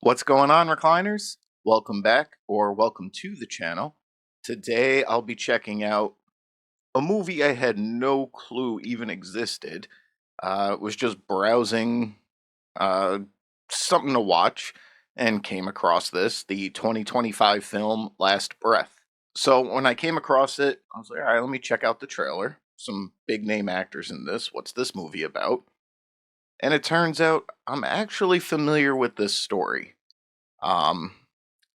What's going on, recliners? Welcome back, or welcome to the channel. Today I'll be checking out a movie I had no clue even existed. Was just browsing uh, something to watch and came across the 2025 film Last Breath. So when I came across it, I was like, all right, let me check out the trailer. Some big name actors in this. What's this movie about? And it turns out I'm actually familiar with this story. Um,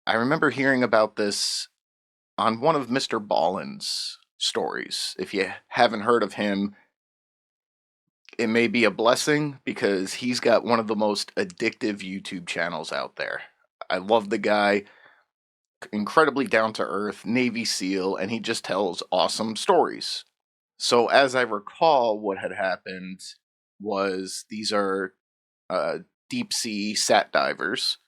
I remember hearing about this on one of Mr. Ballen's stories. If you haven't heard of him, it may be a blessing because he's got one of the most addictive YouTube channels out there. I love the guy, incredibly down to earth, Navy SEAL, and he just tells awesome stories. So, as I recall, what had happened was these are uh, deep sea sat divers.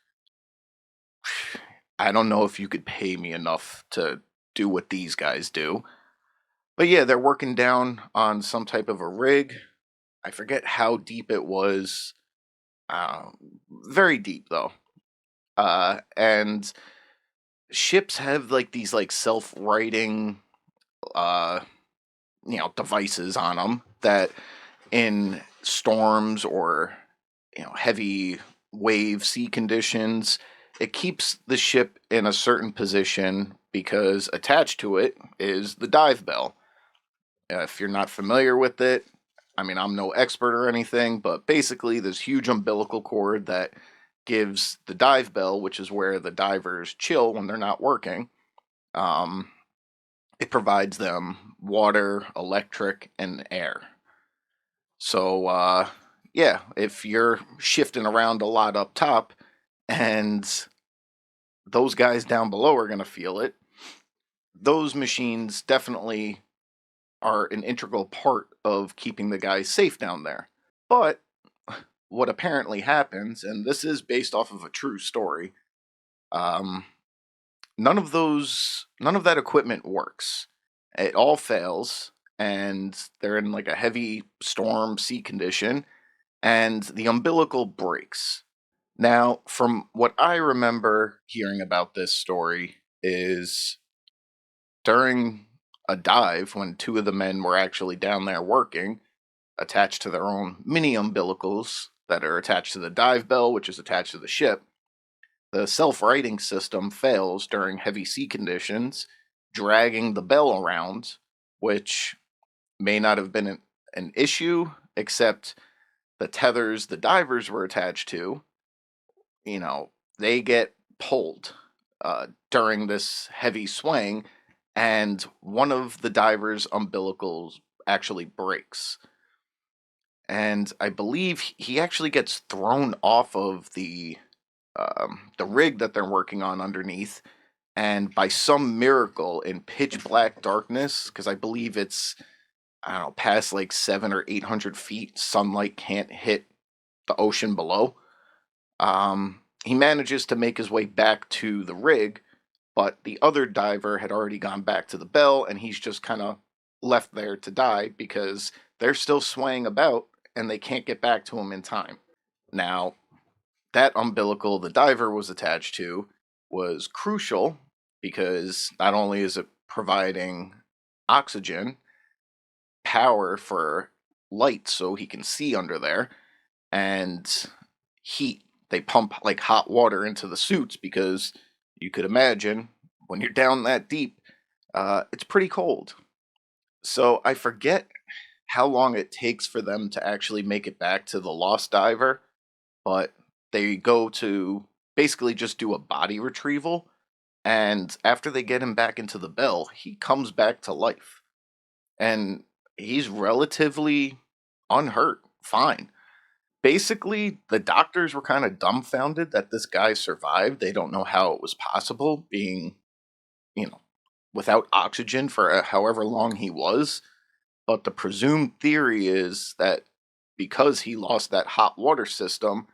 I don't know if you could pay me enough to do what these guys do. But yeah, they're working down on some type of a rig. I forget how deep it was. Uh, Very deep though. And ships have like these like self-righting uh devices on them that in storms or heavy wave sea conditions, it keeps the ship in a certain position because attached to it is the dive bell. If you're not familiar with it, I mean, I'm no expert or anything, but basically, this huge umbilical cord that gives the dive bell, which is where the divers chill when they're not working, um, it provides them water, electric, and air. So, yeah, if you're shifting around a lot up top and those guys down below are going to feel it, those machines definitely are an integral part of keeping the guys safe down there. But what apparently happens, and this is based off of a true story, um, none of that equipment works. It all fails, and they're in like a heavy storm sea condition, and the umbilical breaks. Now, from what I remember hearing about this story, is during a dive when two of the men were actually down there working, attached to their own mini umbilicals that are attached to the dive bell, which is attached to the ship. The self righting system fails during heavy sea conditions, dragging the bell around, which may not have been an issue, except the tethers the divers were attached to, you know, they get pulled during this heavy swing, and one of the divers' umbilicals actually breaks. And I believe he actually gets thrown off of the rig that they're working on underneath, and by some miracle in pitch black darkness, because I believe it's I don't know past like 700 or 800 feet, sunlight can't hit the ocean below. He manages to make his way back to the rig, but the other diver had already gone back to the bell, and he's just kind of left there to die because they're still swaying about and they can't get back to him in time. Now, that umbilical the diver was attached to was crucial because not only is it providing oxygen, power for light so he can see under there, and heat. They pump like hot water into the suits because you could imagine when you're down that deep, it's pretty cold. So I forget how long it takes for them to actually make it back to the lost diver, but they go to basically just do a body retrieval. And after they get him back into the bell, he comes back to life. And he's relatively unhurt, fine. Basically, the doctors were kind of dumbfounded that this guy survived. They don't know how it was possible, being, you know, without oxygen for however long he was. But the presumed theory is that because he lost that hot water system,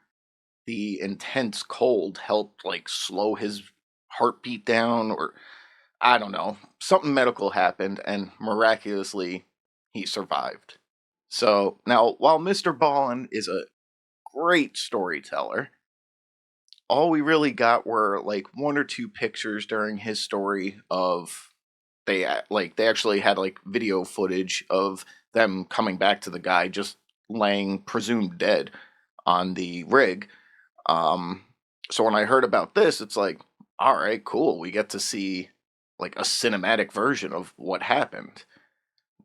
the intense cold helped like slow his heartbeat down, or I don't know, something medical happened and miraculously he survived. So now, while Mr. Ballen is a great storyteller, all we really got were like one or two pictures during his story of they actually had like video footage of them coming back to the guy just laying presumed dead on the rig. So when I heard about this, it's like, all right, cool. We get to see like a cinematic version of what happened.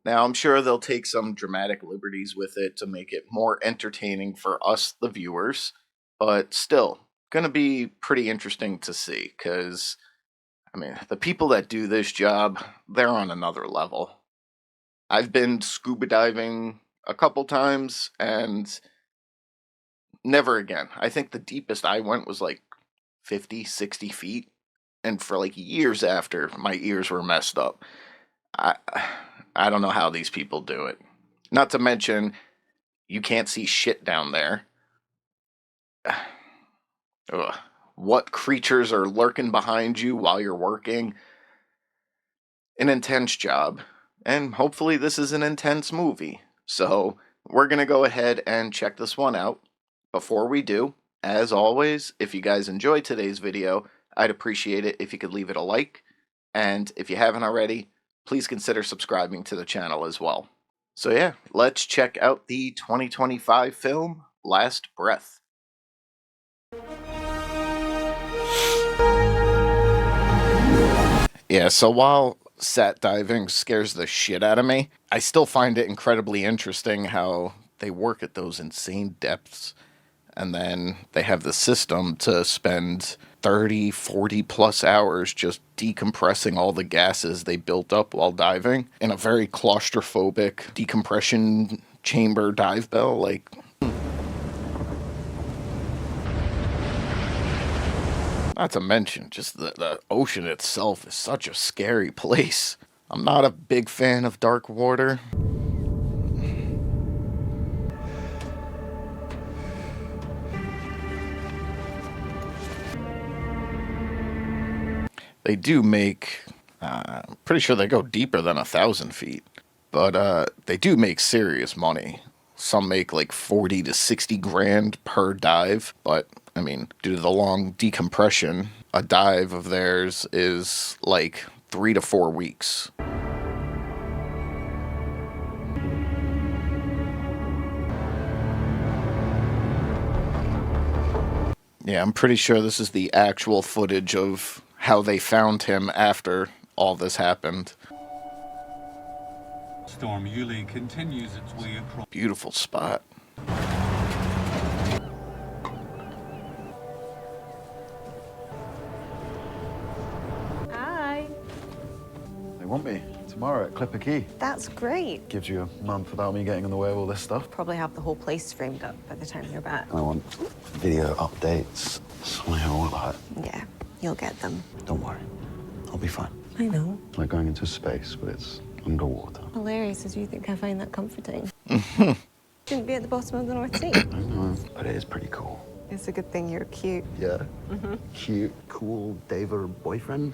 Now, I'm sure they'll take some dramatic liberties with it to make it more entertaining for us, the viewers, but still, gonna be pretty interesting to see, because, I mean, the people that do this job, they're on another level. I've been scuba diving a couple times, and never again. I think the deepest I went was like 50, 60 feet, and for like years after, my ears were messed up. I I don't know how these people do it. Not to mention, you can't see shit down there. Ugh. What creatures are lurking behind you while you're working? An intense job. And hopefully this is an intense movie. So we're going to go ahead and check this one out. Before we do, as always, if you guys enjoyed today's video, I'd appreciate it if you could leave it a like. And if you haven't already, please consider subscribing to the channel as well. So yeah, let's check out the 2025 film, Last Breath. Yeah, so while sat diving scares the shit out of me, I still find it incredibly interesting how they work at those insane depths. And then they have the system to spend 30, 40 plus hours just decompressing all the gases they built up while diving in a very claustrophobic decompression chamber dive bell. Like, not to mention, just the ocean itself is such a scary place. I'm not a big fan of dark water. They do make, I'm pretty sure they go deeper than 1,000 feet, but they do make serious money. Some make like 40 to 60 grand per dive, but I mean, due to the long decompression, a dive of theirs is like 3 to 4 weeks. Yeah, I'm pretty sure this is the actual footage of how they found him after all this happened. Storm Yuli continues its way across. Beautiful spot. Hi. They want me tomorrow at Clipper Key. That's great. Gives you a month without me getting in the way of all this stuff. Probably have the whole place framed up by the time you're back. I want video updates, something all that. Yeah, you'll get them. Don't worry, I'll be fine. I know. Like going into space, but it's underwater. Hilarious as you think I find that comforting. Shouldn't be at the bottom of the North Sea. I know, but it is pretty cool. It's a good thing you're cute. Yeah? Cute, cool Daver boyfriend.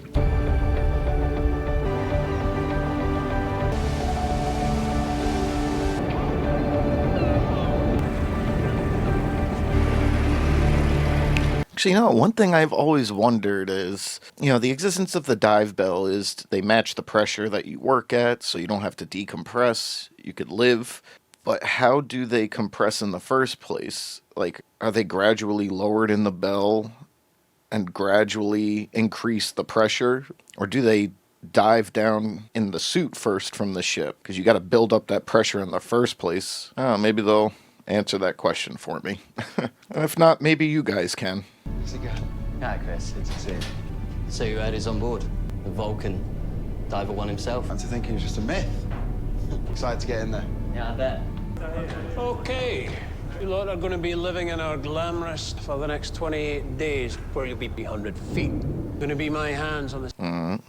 Actually, you know, one thing I've always wondered is, you know, the existence of the dive bell is they match the pressure that you work at, so you don't have to decompress, you could live. But how do they compress in the first place? Like, are they gradually lowered in the bell and gradually increase the pressure? Or do they dive down in the suit first from the ship? Because you got to build up that pressure in the first place. Oh, maybe they'll answer that question for me. If not, maybe you guys can. How's it going? Hi, Chris. Good to see you. So you heard he's on board? The Vulcan Diver One himself? And to think he was just a myth. Excited to get in there. Yeah, I bet. Okay, you lot are going to be living in our glamorous for the next 28 days, where you'll be 100 feet. Going to be my hands on the...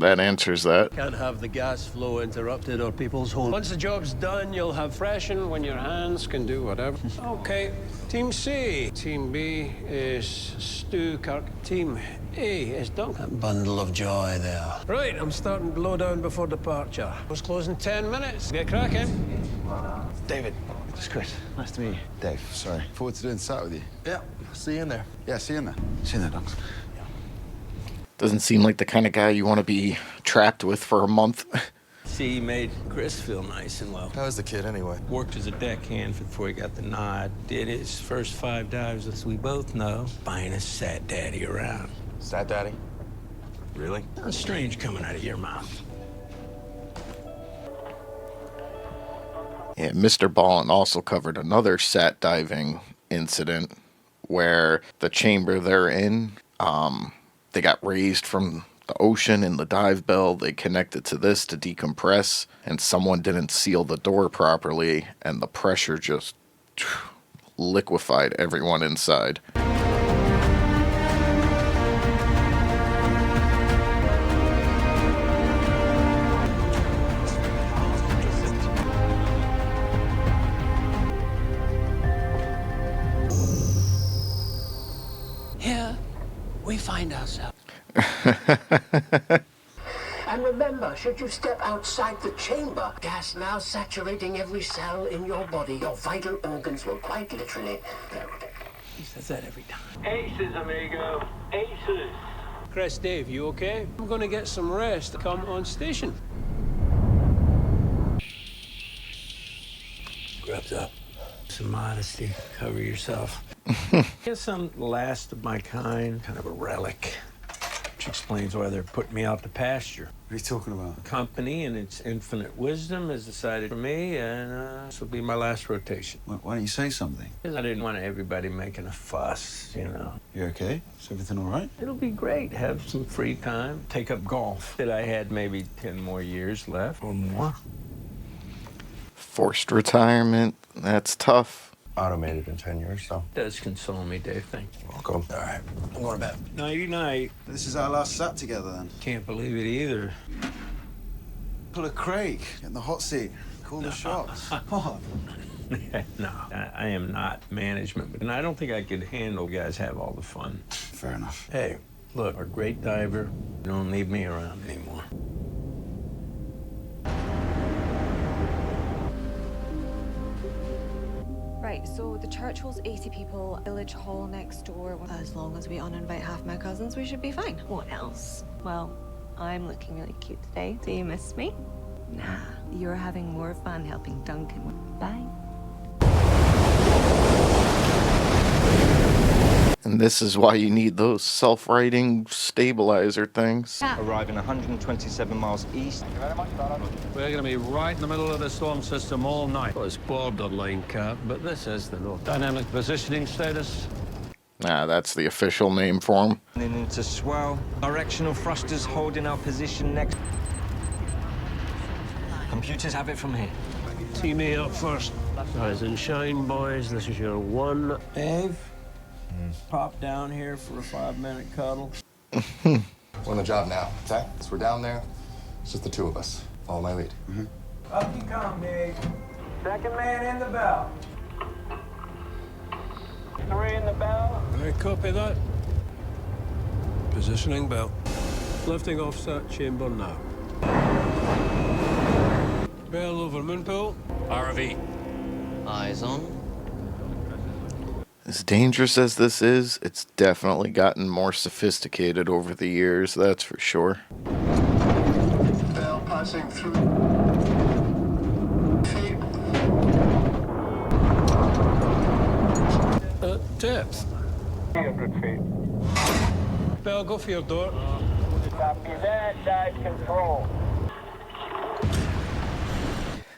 That answers that. Can't have the gas flow interrupted or people's home. Once the job's done, you'll have freshen when your hands can do whatever. Okay, Team C. Team B is Stu Kirk. Team A is Duncan. Bundle of joy there. Right, I'm starting to blow down before departure. Was closing 10 minutes. Get cracking. David, It's Chris. Nice to meet you. Dave, sorry. Forward to doing sat with you. Yeah, see you in there. Yeah, see you in there. See you in there, Dunks. Doesn't seem like the kind of guy you want to be trapped with for a month. See, he made Chris feel nice and well. How was the kid, anyway? Worked as a deckhand before he got the nod. Did his first 5 dives, as we both know, buying a Sat Daddy around. Sat Daddy? Really? Sounds strange coming out of your mouth. Yeah, Mr. Ballin also covered another sat diving incident where the chamber they're in, they got raised from the ocean in the dive bell. They connected to this to decompress, and someone didn't seal the door properly, and the pressure just liquefied everyone inside. Here, we find ourselves. And remember, should you step outside the chamber, gas now saturating every cell in your body, your vital organs will quite literally explode. He says that every time. Aces, amigo. Aces. Chris, Dave, you okay? I'm going to get some rest. Come on station. Grubs up. Some modesty. Cover yourself. Guess I'm the last of my kind. Kind of a relic. Which explains why they're putting me out to pasture. What are you talking about? The company and its infinite wisdom has decided for me, and this will be my last rotation. Why don't you say something? Because I didn't want everybody making a fuss, you know. You okay? Is everything all right? It'll be great. Have some free time. Take up golf. That I had maybe 10 more years left or more. Forced retirement, that's tough. Automated in 10 years, so. Does console me, Dave. Thank you. Welcome. All right, I'm going to bed. Nighty-night. This is our last sat together, then. Can't believe it either. Pull a Craig. Get in the hot seat. Call the shots. What? No, I am not management, and I don't think I could handle you guys have all the fun. Fair enough. Hey, look, a great diver. You don't need me around anymore. Right, so the church holds 80 people, village hall next door. As long as we uninvite half my cousins, we should be fine. What else? Well, I'm looking really cute today. Do you miss me? Nah, you're having more fun helping Duncan. Bye. And this is why you need those self-righting stabilizer things. Arriving 127 miles east. We're going to be right in the middle of the storm system all night. Well, it's borderline, Cap, but this is the north. Dynamic positioning status. Nah, that's the official name for them. Into swell. Directional thrusters holding our position next. Computers have it from here. Tee me up first. Rise and shine, boys. This is your one. Dave, pop down here for a 5-minute cuddle. We're on the job now, okay? So we're down there. It's just the two of us. Follow my lead. Up you come, Dave. Second man in the bell. 3 in the bell. I copy that. Positioning belt. Lifting offset chamber now. Bell over moonpool. RV. Eyes on. As dangerous as this is, it's definitely gotten more sophisticated over the years, that's for sure. Bell passing through. Depth. 300 feet. Bell, go for your door. Copy that. Dive control.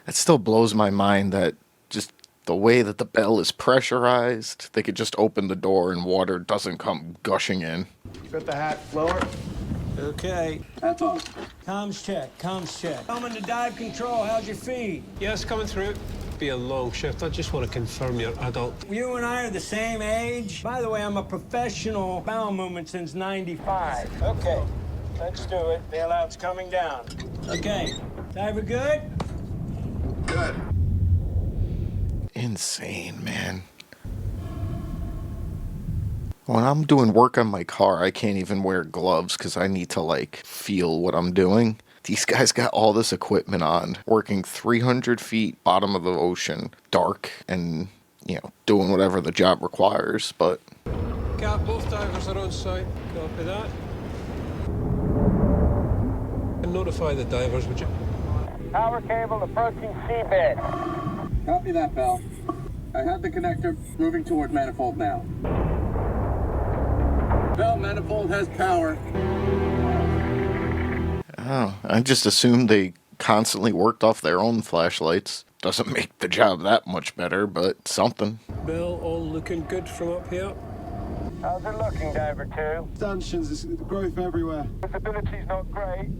It still blows my mind that just the way that the bell is pressurized, they could just open the door and water doesn't come gushing in. Got the hat, lower. Okay. Comms check. Comms check. Coming to dive control. How's your feet? Yes, coming through. Be a long shift. I just want to confirm you're adult. You and I are the same age. By the way, I'm a professional bowel movement since '95. Okay, let's do it. Bailout's coming down. Okay, diver good? Good. Insane, man. When I'm doing work on my car, I can't even wear gloves because I need to, like, feel what I'm doing. These guys got all this equipment on, working 300 feet bottom of the ocean, dark, and, doing whatever the job requires, but... Cap, both divers are on site. Copy that. And notify the divers, would you? Power cable approaching seabed. Copy that, Bell. I have the connector moving toward manifold now. Bell, manifold has power. Oh, I just assumed they constantly worked off their own flashlights. Doesn't make the job that much better, but something. Bell, all looking good from up here. How's it looking, Diver 2? Stanchions, there's growth everywhere. Visibility's not great.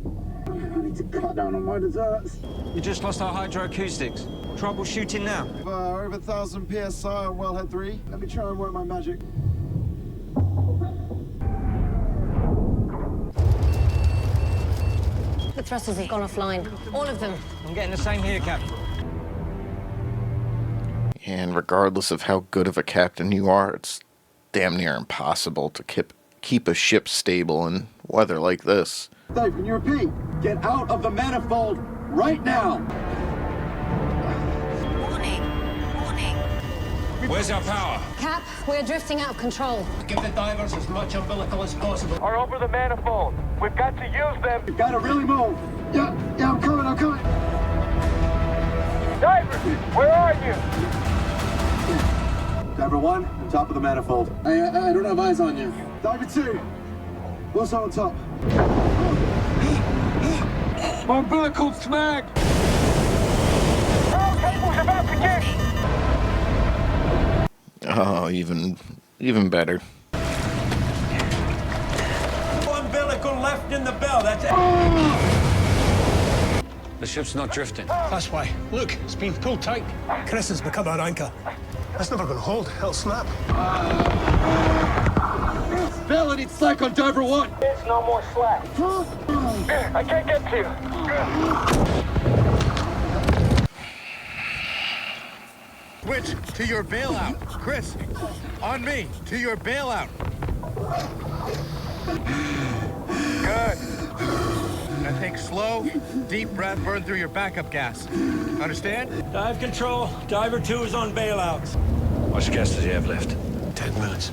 I need to cut down on my desserts. You just lost our hydroacoustics. Troubleshooting now. Over 1,000 PSI on Wellhead 3. Let me try and work my magic. The thrusters have gone offline. All of them. I'm getting the same here, Captain. And regardless of how good of a captain you are, it's damn near impossible to keep a ship stable in weather like this. Dave, can you repeat? Get out of the manifold right now! Warning. Where's our power? Cap, we're drifting out of control. Give the divers as much umbilical as possible. Are over the manifold. We've got to use them. You've got to really move. Yeah, I'm coming. Divers, where are you? Diver 1, top of the manifold. I don't have eyes on you. Diver 2, what's on top? My umbilical snag! Power cable's about to get... Oh, even better. Umbilical left in the bell, that's it. The ship's not drifting. That's why. Look, it's been pulled tight. Chris has become our anchor. That's never going to hold. It'll snap. Bell, I need slack on Diver 1. There's no more slack. I can't get to you. Switch to your bailout. Chris, on me, to your bailout. Good. Now take slow, deep breath, burn through your backup gas. Understand? Dive control. Diver 2 is on bailouts. How much gas does he have left? 10 minutes.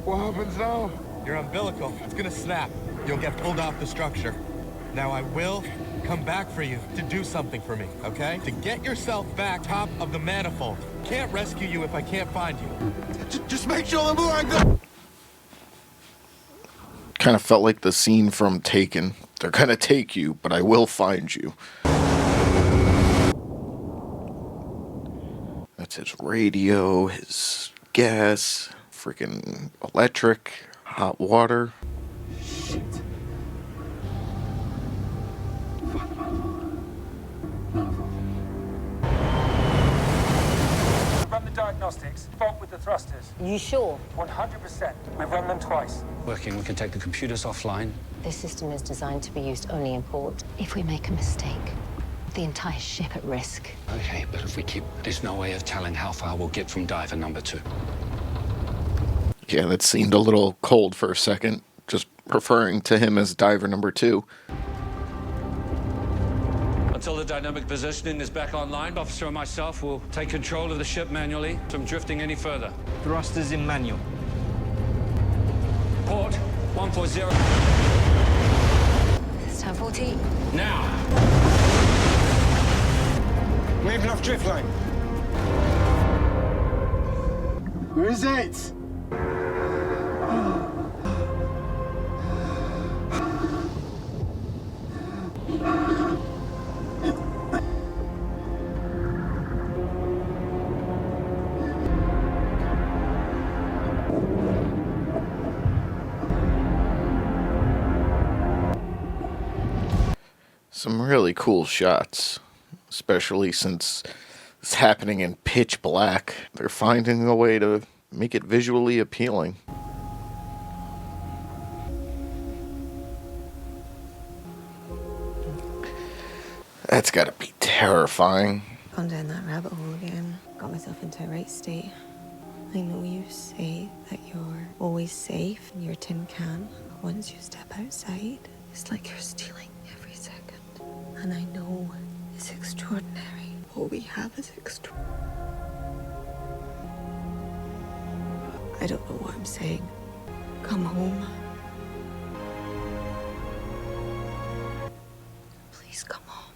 What happens now? Your umbilical, it's gonna snap. You'll get pulled off the structure. Now I will come back for you to do something for me, okay? To get yourself back top of the manifold. Can't rescue you if I can't find you. Just make sure the more go. Kind of felt like the scene from Taken. They're gonna take you, but I will find you. That's his radio, his gas, freaking electric, hot water. Shit. Run the diagnostics. Fault with the thrusters. You sure? 100%. We've run them twice. Working, we can take the computers offline. This system is designed to be used only in port. If we make a mistake, the entire ship at risk. Okay, but if we keep... There's no way of telling how far we'll get from diver number 2. Yeah, that seemed a little cold for a second, just referring to him as diver number 2. Until the dynamic positioning is back online, Officer and myself will take control of the ship manually from drifting any further. Thrusters in manual. Port 140. It's 10:14. Now! Moving off drift line. Where is it? Some really cool shots, especially since it's happening in pitch black. They're finding a way to make it visually appealing. That's gotta be terrifying. Gone down that rabbit hole again. Got myself into a right state. I know you say that you're always safe in your tin can, but once you step outside, It's like you're stealing every second. And I know it's extraordinary. What we have is extraordinary. I don't know what I'm saying. Come home. Please come home.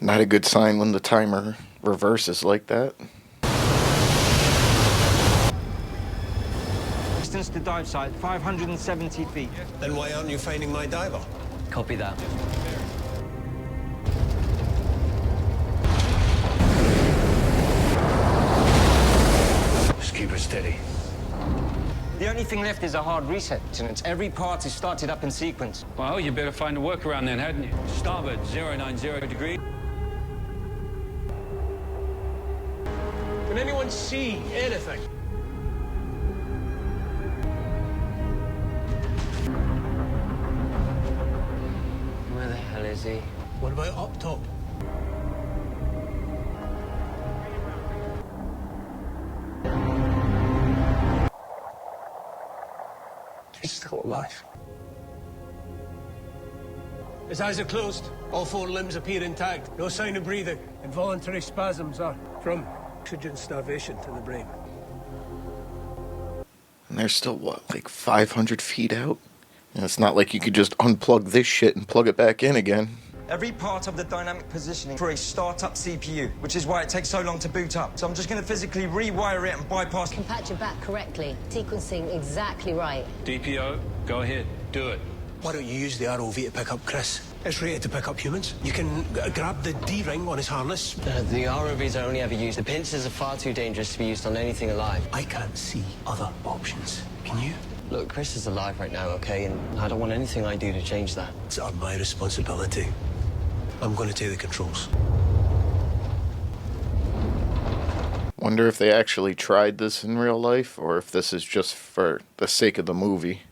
Not a good sign when the timer reverses like that. Distance to dive site, 570 feet. Then why aren't you finding my diver? Copy that. Just keep her steady. The only thing left is a hard reset, Lieutenant. Every part is started up in sequence. Well, you better find a workaround then, hadn't you? Starboard, 090 degree. Can anyone see anything? Where the hell is he? What about up top? He's still alive. His eyes are closed. All 4 limbs appear intact. No sign of breathing. Involuntary spasms are from oxygen starvation to the brain. And they're still, what, like 500 feet out? And it's not like you could just unplug this shit and plug it back in again. Every part of the dynamic positioning for a startup CPU, which is why it takes so long to boot up. So I'm just going to physically rewire it and bypass... Can patch it back correctly. Sequencing exactly right. DPO, go ahead, do it. Why don't you use the ROV to pick up Chris? It's rated to pick up humans. You can grab the D-ring on his harness. The ROVs are only ever used. The pincers are far too dangerous to be used on anything alive. I can't see other options. Can you? Look, Chris is alive right now, okay? And I don't want anything I do to change that. It's on my responsibility. I'm going to take the controls. Wonder if they actually tried this in real life, or if this is just for the sake of the movie.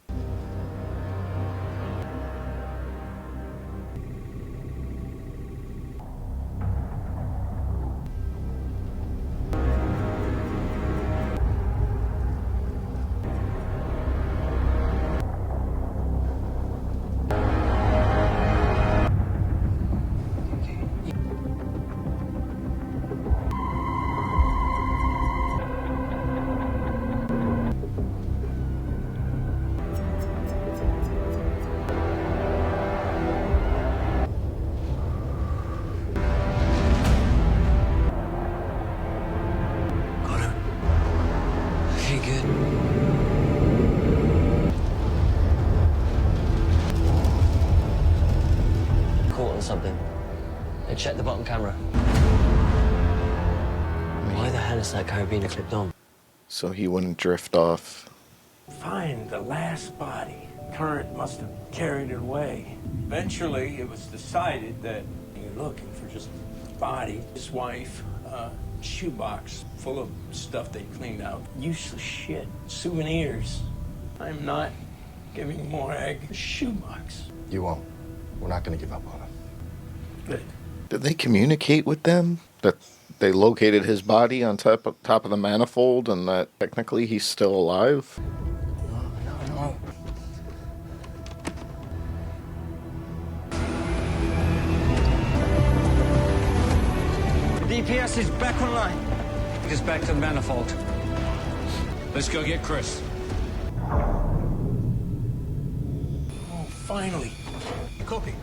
Something. They checked the bottom camera. Why the hell is that carabiner clipped on? So he wouldn't drift off. Find the last body. Current must have carried it away. Eventually, it was decided that you're looking for just a body, his wife, a shoebox full of stuff they cleaned out. Useless shit. Souvenirs. I'm not giving more egg. A shoebox. You won't. We're not going to give up on him. Good. Did they communicate with them that they located his body on top of the manifold and that technically he's still alive? No. DPS is back online. Just back to the manifold. Let's go get Chris. Oh, finally. Copy.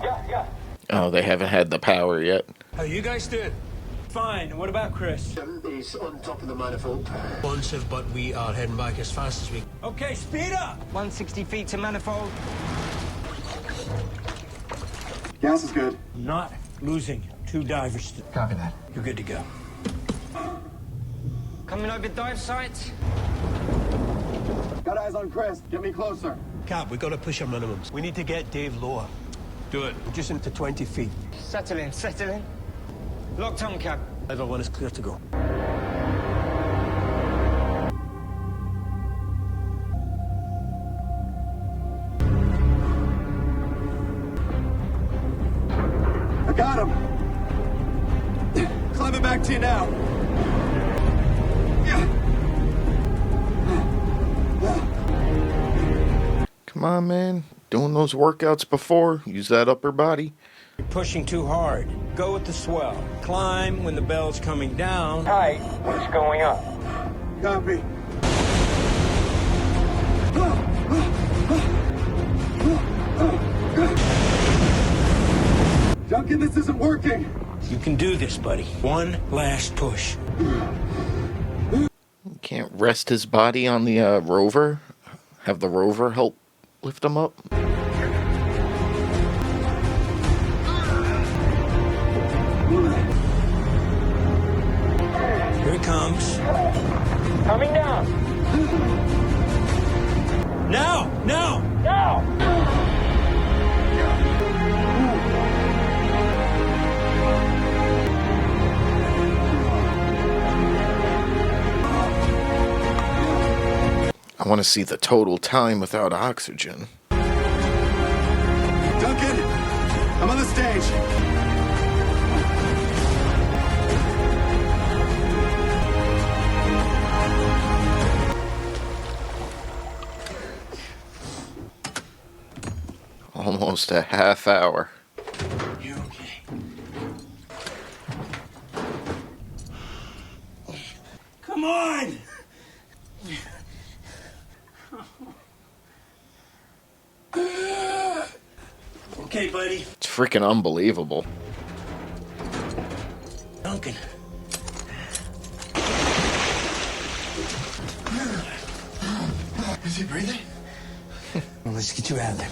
Yeah. Oh, they haven't had the power yet. How you guys doing? Fine. What about Chris? He's on top of the manifold. Responsive, but we are heading back as fast as we... Okay, speed up! 160 feet to manifold. Gas is good. Not losing 2 divers. Copy that. You're good to go. Coming over dive site. Got eyes on Chris. Get me closer. Cap, we got to push our minimums. We need to get Dave lower. Do it. Just into 20 feet. Settle in. Locked on, Cap. Everyone is clear to go. I got him. Climbing back to you now. Come on, man. Doing those workouts before. Use that upper body. You're pushing too hard. Go with the swell. Climb when the bell's coming down. Tight when it's going up. Copy. Duncan, this isn't working. You can do this, buddy. One last push. Can't rest his body on the rover. Have the rover help lift him up. Here it comes. Coming down. Now! Now! Now! I want to see the total time without oxygen. Duncan, I'm on the stage. Almost a half hour. You okay? Come on! Okay, buddy. It's freaking unbelievable. Duncan. Is he breathing? Well, let's get you out of there.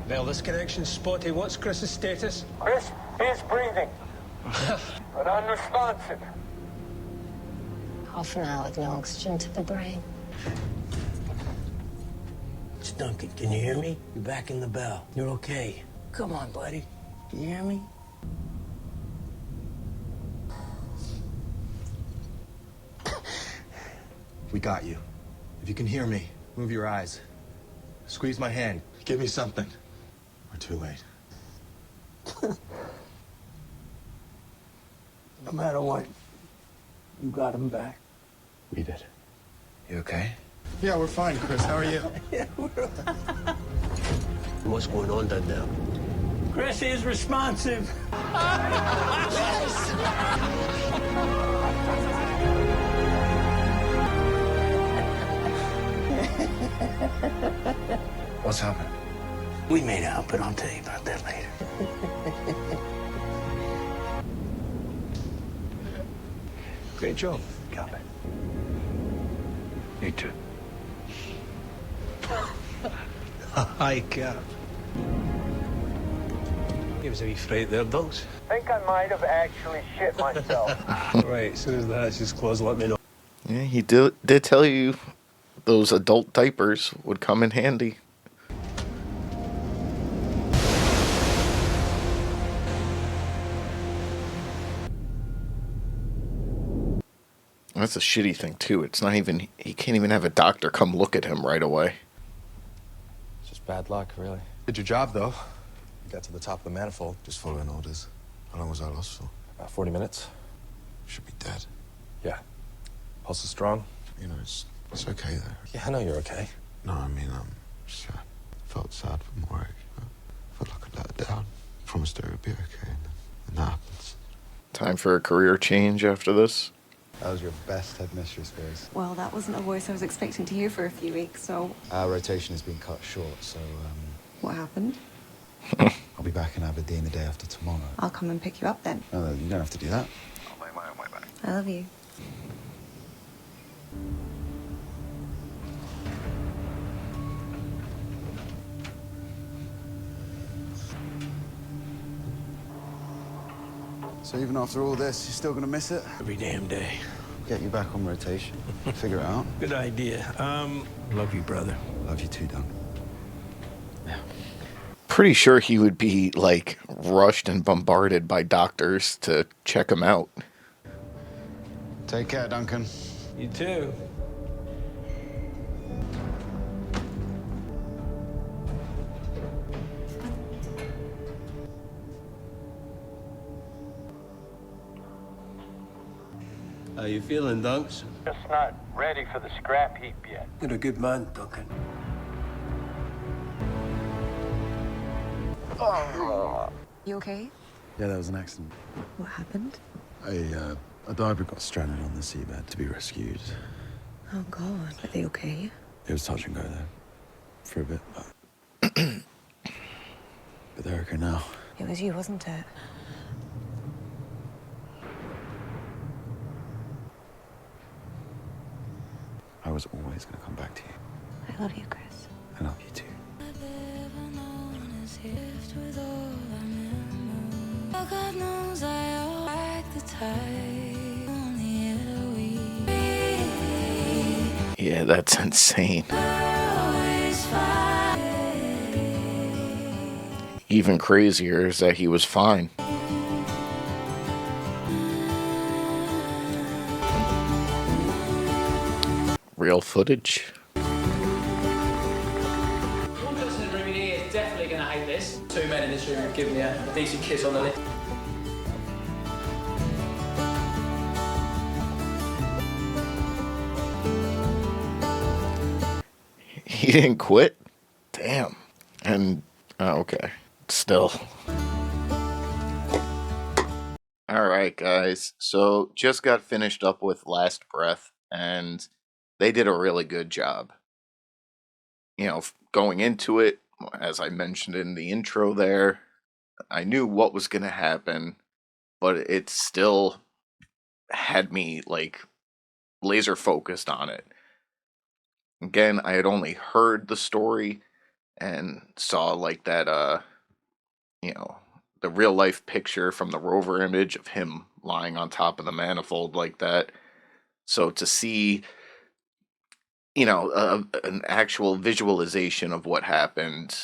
Well, this connection's spotty. What's Chris's status? Chris is breathing, but unresponsive. Half an hour with no oxygen to the brain. It's Duncan. Can you hear me? You're back in the bell. You're okay. Come on, buddy. Can you hear me? We got you. If you can hear me, move your eyes. Squeeze my hand. Give me something. We're too late. No matter what, you got him back. We did. You okay? Yeah, we're fine, Chris. How are you? What's going on down there? Chris is responsive. What's happening? We made out, but I'll tell you about that later. Great job. Copy. You too. Hi, Cap. Give us a wee fright there, dogs. Think I might have actually shit myself. Right, as soon as that's just closed, let me know. Yeah, he did tell you those adult diapers would come in handy. That's a shitty thing too. It's not even, he can't even have a doctor come look at him right away. It's just bad luck, really. Did your job, though. You got to the top of the manifold. Just following orders. How long was I lost for? About 40 minutes. Should be dead. Yeah. Pulse is strong. You know, it's okay though. Yeah, I know you're okay. No, I mean, just felt sad for Morag. I felt like I let her down. Promised her it would be okay, and that happens. Time for a career change after this. That was your best headmistress, Grace. Well, that wasn't a voice I was expecting to hear for a few weeks, so... Our rotation has been cut short, so, What happened? I'll be back in Aberdeen the day after tomorrow. I'll come and pick you up then. No, you don't have to do that. I'll make my own way back. I love you. So even after all this, you're still gonna miss it? Every damn day. Get you back on rotation. Figure it out. Good idea. Love you, brother. Love you too, Don. Pretty sure he would be, like, rushed and bombarded by doctors to check him out. Take care, Duncan. You too. How you feeling, Dunks? Just not ready for the scrap heap yet. You're a good man, Duncan. You okay? Yeah, that was an accident. What happened? A diver got stranded on the seabed to be rescued. Oh, God. Are they okay? It was touch and go there for a bit, but they're okay now. It was you, wasn't it? I was always going to come back to you. I love you, Chris. I love you too. God knows I like the type. Only Yeah, that's insane. Even crazier is that he was fine. Real footage. One person in the room in here is definitely going to hate this. Two men in this room have given me a decent kiss on the lip. He didn't quit? Damn. And, okay. Still. Alright, guys. So, just got finished up with Last Breath, and they did a really good job. You know, going into it, as I mentioned in the intro there, I knew what was going to happen, but it still had me, like, laser focused on it. Again, I had only heard the story and saw, like, that, you know, the real life picture from the rover image of him lying on top of the manifold like that. So to see, you know, an actual visualization of what happened,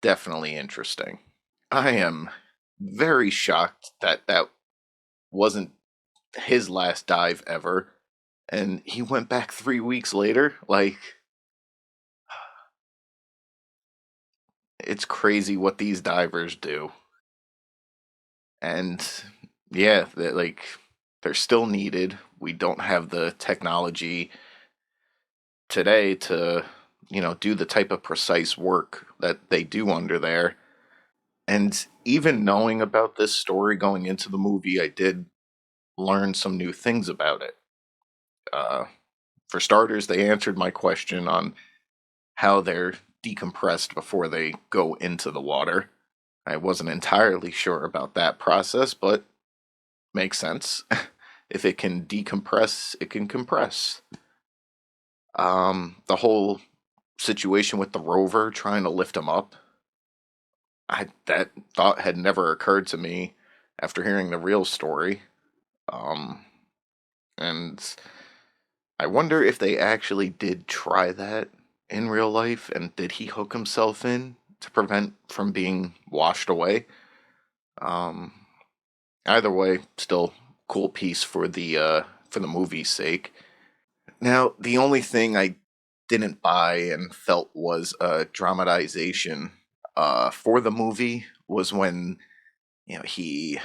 definitely interesting. I am very shocked that that wasn't his last dive ever, and he went back 3 weeks later. Like, it's crazy what these divers do. And yeah, they're still needed. We don't have the technology today to, you know, do the type of precise work that they do under there. And even knowing about this story going into the movie, I did learn some new things about it. For starters, they answered my question on how they're decompressed before they go into the water. I wasn't entirely sure about that process, but makes sense. If it can decompress, it can compress. The whole situation with the rover trying to lift him up, that thought had never occurred to me after hearing the real story. And I wonder if they actually did try that in real life, and did he hook himself in to prevent from being washed away? Either way, still cool piece for the movie's sake. Now, the only thing I didn't buy and felt was a dramatization for the movie was when, you know, he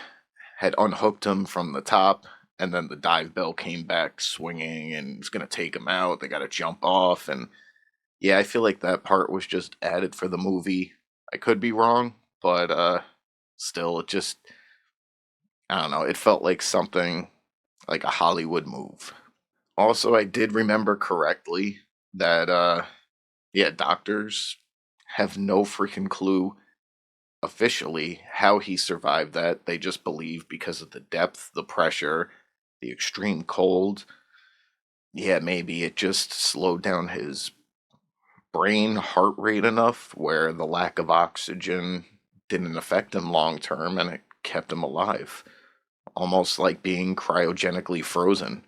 had unhooked him from the top, and then the dive bell came back swinging and was going to take him out. They got to jump off, and yeah, I feel like that part was just added for the movie. I could be wrong, but still, it just, I don't know, it felt like something like a Hollywood move. Also, I did remember correctly that, yeah, doctors have no freaking clue officially how he survived that. They just believe because of the depth, the pressure, the extreme cold. Yeah, maybe it just slowed down his brain heart rate enough where the lack of oxygen didn't affect him long term and it kept him alive. Almost like being cryogenically frozen.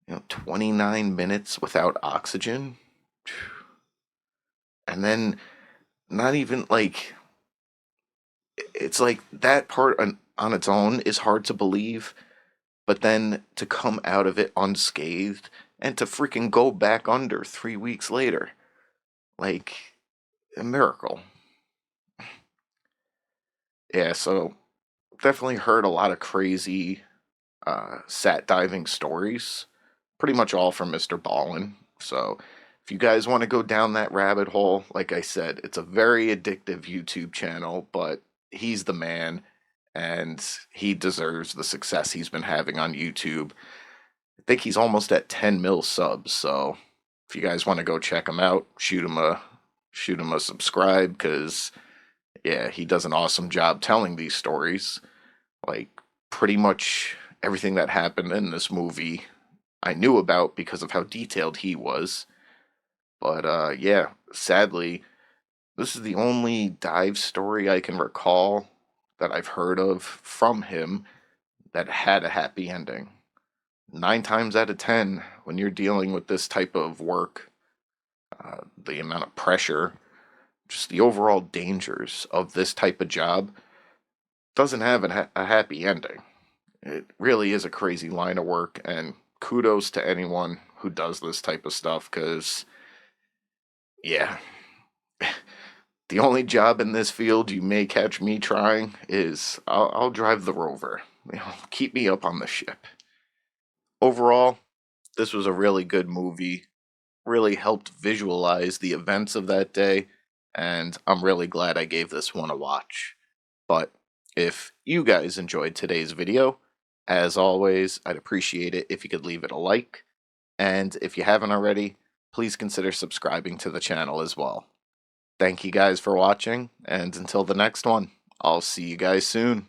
You know, 29 minutes without oxygen. And then not even like, it's like that part on its own is hard to believe, but then to come out of it unscathed and to freaking go back under 3 weeks later. Like, a miracle. Yeah, so definitely heard a lot of crazy sat diving stories, pretty much all from Mr. Ballin. So if you guys want to go down that rabbit hole, like I said, it's a very addictive YouTube channel, but he's the man, and he deserves the success he's been having on YouTube. I think he's almost at 10 mil subs, so if you guys want to go check him out, shoot him a subscribe, because yeah, he does an awesome job telling these stories. Like, pretty much everything that happened in this movie I knew about because of how detailed he was. But yeah, sadly, this is the only dive story I can recall that I've heard of from him that had a happy ending. 9 times out of 10, when you're dealing with this type of work, the amount of pressure, just the overall dangers of this type of job, doesn't have a happy ending. It really is a crazy line of work, and kudos to anyone who does this type of stuff, because, yeah, the only job in this field you may catch me trying is I'll drive the rover. Keep me up on the ship. Overall, this was a really good movie. Really helped visualize the events of that day, and I'm really glad I gave this one a watch. But if you guys enjoyed today's video, as always, I'd appreciate it if you could leave it a like, and if you haven't already, please consider subscribing to the channel as well. Thank you guys for watching, and until the next one, I'll see you guys soon.